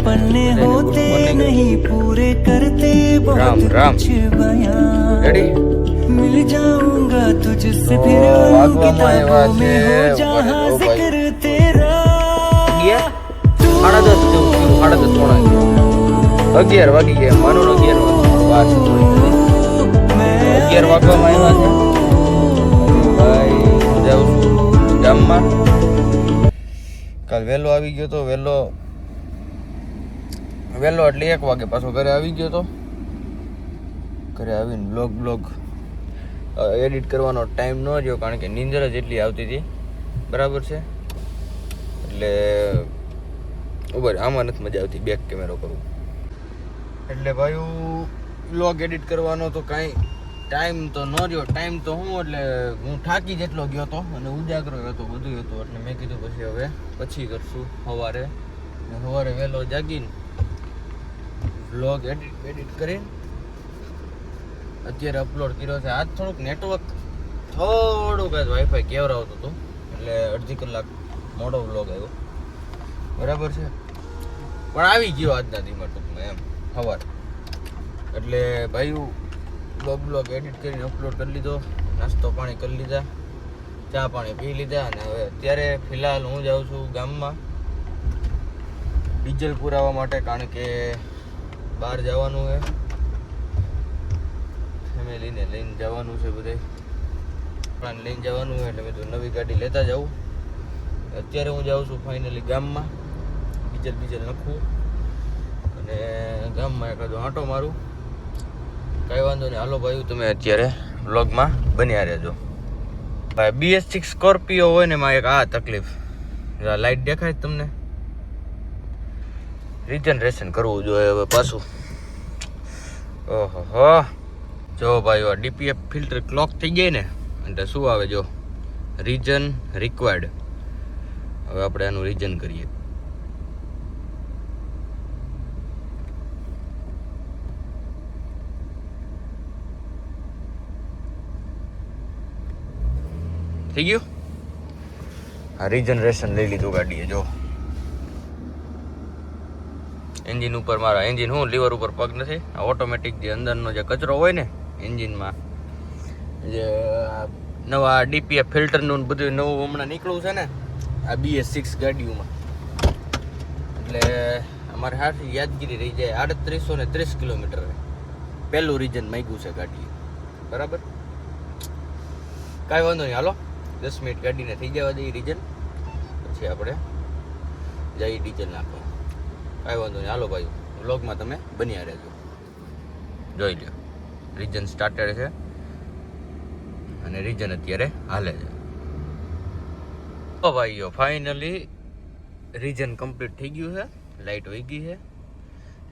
पन्ने होते नहीं पूरे करते राम बहुत राम कुछ बयां रेडी मिल जाऊंगा तुझसे फिर किताबों में हो जहाँ जिक्र तेरा साढ़े 10 थोड़ा 11 વાગી ગયા માનો 11 વાર છે થોડી 11 વાગવામાં આવ્યા છે ભાઈ જાઉં છું ગામમાં કાલ વહેલો આવી ગયો તો વહેલો એટલે 1 વાગે પાછો ઘરે આવી ગયો તો ઘરે આવીને બ્લોગ એડિટ કરવાનો ટાઈમ ન રહ્યો કારણ કે નીંદર જ એટલી આવતી હતી બરાબર છે એટલે ઉભર આમાં નથી મજા આવતી બેક કેમેરો કરવું એટલે ભાઈ બ્લોગ એડિટ કરવાનો તો કાંઈ ટાઈમ તો ન રહ્યો ટાઈમ તો હું એટલે હું થાકી જેટલો ગયો હતો અને ઉજાગરો હતો બધું હતું એટલે મેં કીધું પછી કરશું સવારે વહેલો જાગીને બ્લોગ એડિટ કરીને અત્યારે અપલોડ કર્યો છે આજ થોડુંક નેટવર્ક થોડુંક જ વાઈફાઈ કેવરાવતું હતું એટલે અડધી કલાક મોડો બ્લોગ આવ્યો બરાબર છે પણ આવી ગયો આજના દીમાં ટૂંકમાં એમ સવારે એટલે ભાઈ બ્લોગ એડિટ કરીને અપલોડ કરી લીધો નાસ્તો પાણી કરી લીધા ચા પાણી પી લીધા અને હવે અત્યારે ફિલહાલ હું જાઉં છું ગામમાં ડીઝલ પુરાવવા માટે કારણ કે બહાર જવાનું છે ફેમિલીને લઈને જવાનું છે બધે લઈને જવાનું હોય એટલે મેં તો નવી ગાડી લેતા જાઉં અત્યારે હું જાઉં છું ફાઇનલી ગામમાં ડીઝલ નાખવું અને ગામમાં એકાદો આંટો મારું કાંઈ વાંધો નહીં હાલો ભાઈ તમે અત્યારે વ્લોગમાં બન્યા રહેજો ભાઈ BS6 સ્કોર્પિયો હોય ને એમાં એક આ તકલીફ લાઇટ દેખાય તમને રિજનરેશન કરવું જોઈએ હવે પાછું ઓહો જો ભાઈ આ DPF ફિલ્ટર ક્લોક થઈ જાય ને એટલે શું આવે જો રીજન રિક્વાયર્ડ હવે આપણે આનું રીજન કરીએ થઈ ગયું આ રિજનરેશન લઈ લીધું ગાડીએ જો એન્જિન ઉપર મારા એન્જિન હું લીવર ઉપર પગ નથી આ ઓટોમેટિક જે અંદરનો જે કચરો હોય ને એન્જિનમાં જે નવા DPF ફિલ્ટરનું બધું નવું હમણાં નીકળ્યું છે ને આ BS6 ગાડીઓમાં એટલે અમારે હાથી યાદગીરી રહી જાય 3830 કિલોમીટર પહેલું રીજન માંગ્યું છે ગાડી બરાબર કાંઈ વાંધો નહીં હાલો 10 મિનિટ ગાડીને થઈ જવા દઈએ રીજન પછી આપણે જઈએ ડીઝલ નાખવા કાંઈ વાંધો નહીં હાલો ભાઈ વ્લોગમાં તમે બન્યા રહેજો જોઈ લો રીજન સ્ટાર્ટેડ છે અને રીજન અત્યારે હાલે છે તો ભાઈઓ ફાઇનલી રીજન કમ્પ્લીટ થઈ ગયું છે લાઇટ વહી ગઈ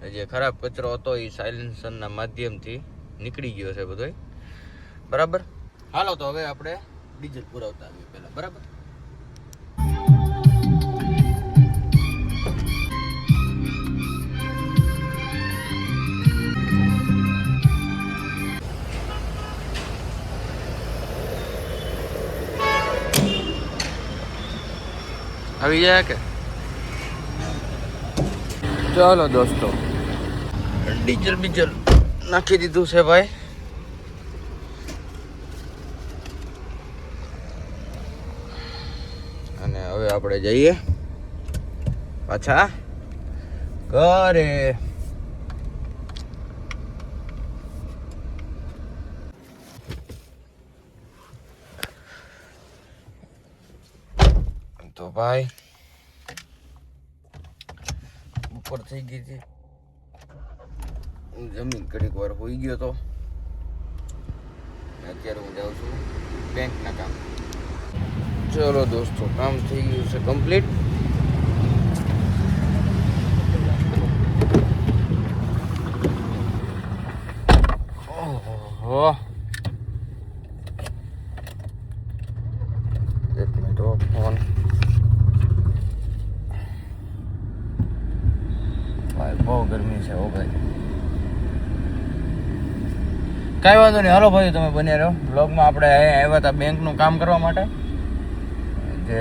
છે જે ખરાબ કચરો હતો એ સાયલેન્સરના માધ્યમથી નીકળી ગયો છે બધો બરાબર હાલો તો હવે આપણે ડીઝલ પુરાવતા આવીએ પહેલાં બરાબર આવી જાય કે ચાલો દોસ્તો ડીઝલ નાખી દીધું છે ભાઈ અને હવે આપણે જઈએ પાછા ઘરે તો ભાઈ ઉપર થઈ ગઈ હતી હું જમીન ઘડીક વાર હોઈ ગયો તો અત્યારે હું જાઉં છું બેંકના કામ ચલો દોસ્તો કામ થઈ ગયું છે કમ્પ્લીટ ઓહો એક મિનિટ ફોન બહુ ગરમી છે ઓ ભાઈ કાંઈ વાંધો નહીં હાલો ભાઈ તમે બન્યા રહો બ્લોગમાં આપણે આવ્યા હતા બેંકનું કામ કરવા માટે જે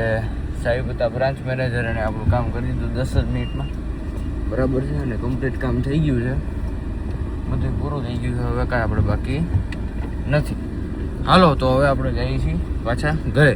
સાહેબ હતા બ્રાન્ચ મેનેજર અને આપણું કામ કરી દીધું 10 જ મિનિટમાં બરાબર છે અને કમ્પ્લીટ કામ થઈ ગયું છે, બધું પૂરું થઈ ગયું છે. હવે કાંઈ આપણે બાકી નથી. હાલો તો હવે આપણે જઈએ છીએ પાછા ઘરે.